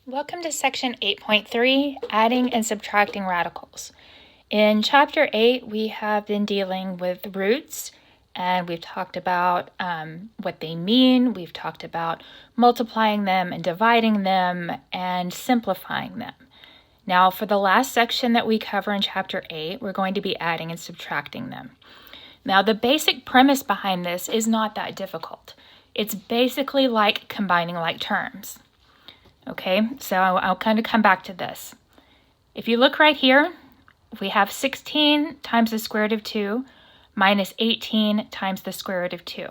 Welcome to section 8.3, adding and subtracting radicals. In chapter 8, we have been dealing with roots, and we've talked about what they mean. We've talked about multiplying them and dividing them and simplifying them. Now, for the last section that we cover in chapter 8, we're going to be adding and subtracting them. Now, the basic premise behind this is not that difficult. It's basically like combining like terms. Okay, so I'll kind of come back to this. If you look right here, we have 16 times the square root of 2 minus 18 times the square root of 2.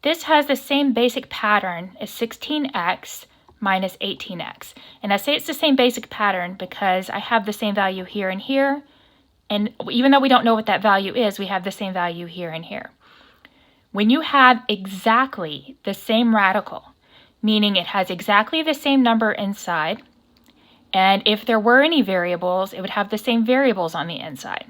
This has the same basic pattern as 16x minus 18x. And I say it's the same basic pattern because I have the same value here and here. And even though we don't know what that value is, we have the same value here and here. When you have exactly the same radical, meaning it has exactly the same number inside, and if there were any variables, it would have the same variables on the inside.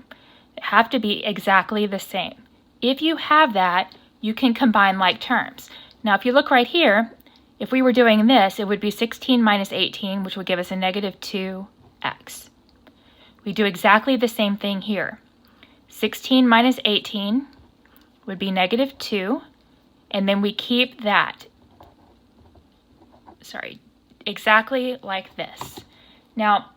They have to be exactly the same. If you have that, you can combine like terms. Now, if you look right here, if we were doing this, it would be 16 minus 18, which would give us a negative 2x. We do exactly the same thing here. 16 minus 18 would be negative 2, and then we keep that exactly like this. Now,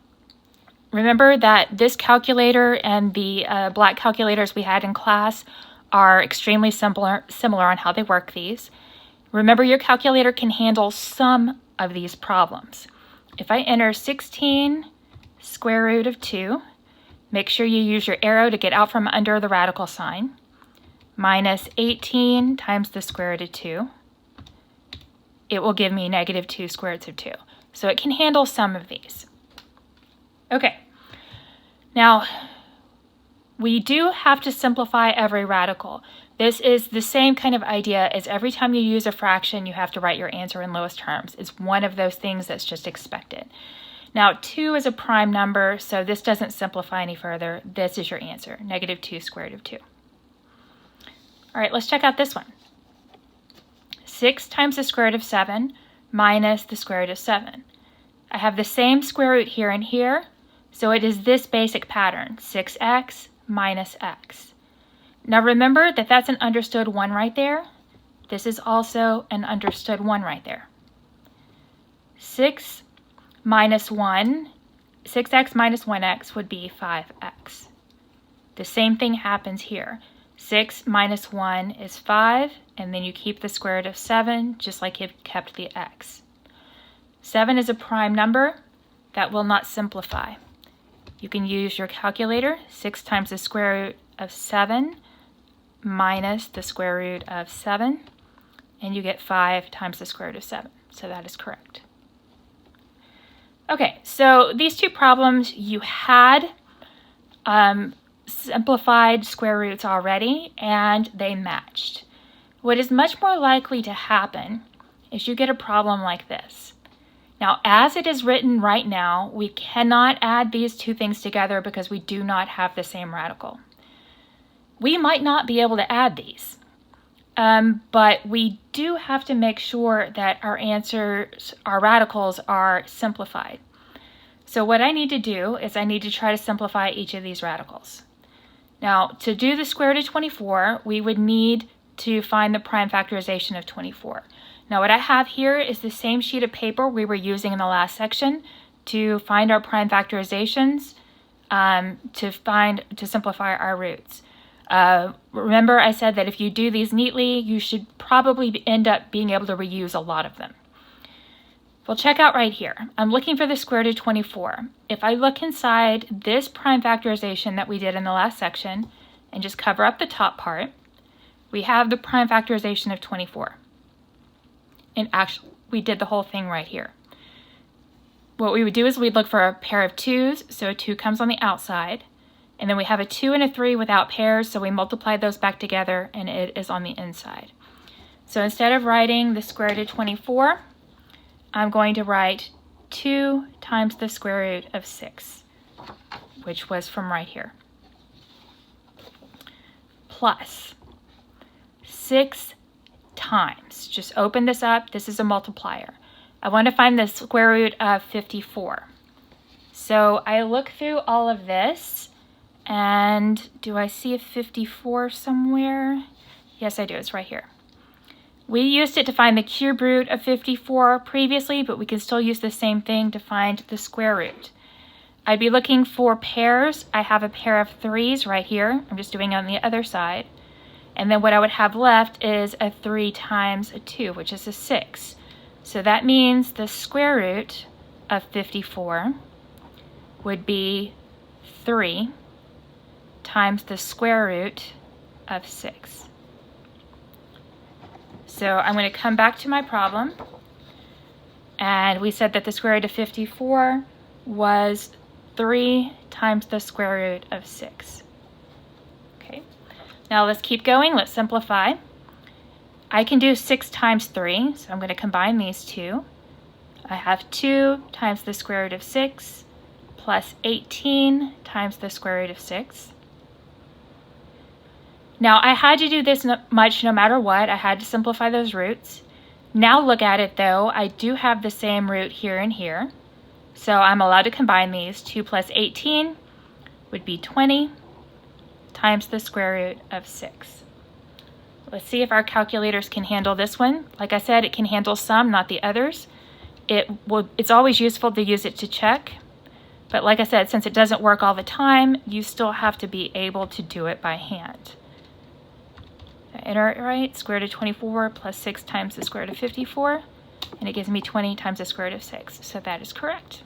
remember that this calculator and the black calculators we had in class are extremely similar on how they work these. Remember, your calculator can handle some of these problems. If I enter 16 square root of 2, make sure you use your arrow to get out from under the radical sign, minus 18 times the square root of 2, it will give me negative 2 square roots of 2. So it can handle some of these. Okay, now we do have to simplify every radical. This is the same kind of idea as every time you use a fraction, you have to write your answer in lowest terms. It's one of those things that's just expected. Now, 2 is a prime number, so this doesn't simplify any further. This is your answer, negative 2 square root of 2. All right, let's check out this one. 6 times the square root of 7 minus the square root of 7. I have the same square root here and here, so it is this basic pattern, 6x minus x. Now remember that that's an understood 1 right there. This is also an understood 1 right there. 6x minus 1x would be 5x. The same thing happens here. 6 minus 1 is 5, and then you keep the square root of 7, just like you've kept the x. 7 is a prime number. That will not simplify. You can use your calculator. 6 times the square root of 7 minus the square root of 7, and you get 5 times the square root of 7. So that is correct. Okay, so these two problems you had simplified square roots already, and they matched. What is much more likely to happen is you get a problem like this. Now, as it is written right now, we cannot add these two things together because we do not have the same radical. We might not be able to add these, but we do have to make sure that our answers, our radicals, are simplified. So what I need to do is I need to try to simplify each of these radicals. Now, to do the square root of 24, we would need to find the prime factorization of 24. Now, what I have here is the same sheet of paper we were using in the last section to find our prime factorizations, to simplify our roots. Remember, I said that if you do these neatly, you should probably end up being able to reuse a lot of them. Well, check out right here. I'm looking for the square root of 24. If I look inside this prime factorization that we did in the last section and just cover up the top part, we have the prime factorization of 24. And actually, we did the whole thing right here. What we would do is we'd look for a pair of 2's, so a 2 comes on the outside, and then we have a 2 and a 3 without pairs, so we multiply those back together, and it is on the inside. So instead of writing the square root of 24, I'm going to write 2 times the square root of 6, which was from right here, plus 6 times. Just open this up. This is a multiplier. I want to find the square root of 54. So I look through all of this, and do I see a 54 somewhere? Yes, I do. It's right here. We used it to find the cube root of 54 previously, but we can still use the same thing to find the square root. I'd be looking for pairs. I have a pair of 3s right here. I'm just doing it on the other side. And then what I would have left is a 3 times a 2, which is a 6. So that means the square root of 54 would be 3 times the square root of 6. So I'm going to come back to my problem. And we said that the square root of 54 was 3 times the square root of 6. Okay, now let's keep going. Let's simplify. I can do 6 times 3, so I'm going to combine these two. I have 2 times the square root of 6 plus 18 times the square root of 6. Now I had to do this much no matter what. I had to simplify those roots. Now look at it though. I do have the same root here and here. So I'm allowed to combine these. 2 plus 18 would be 20 times the square root of 6. Let's see if our calculators can handle this one. Like I said, it can handle some, not the others. It's always useful to use it to check. But like I said, since it doesn't work all the time, you still have to be able to do it by hand. I enter it right, square root of 24 plus 6 times the square root of 54, and it gives me 20 times the square root of 6. So that is correct.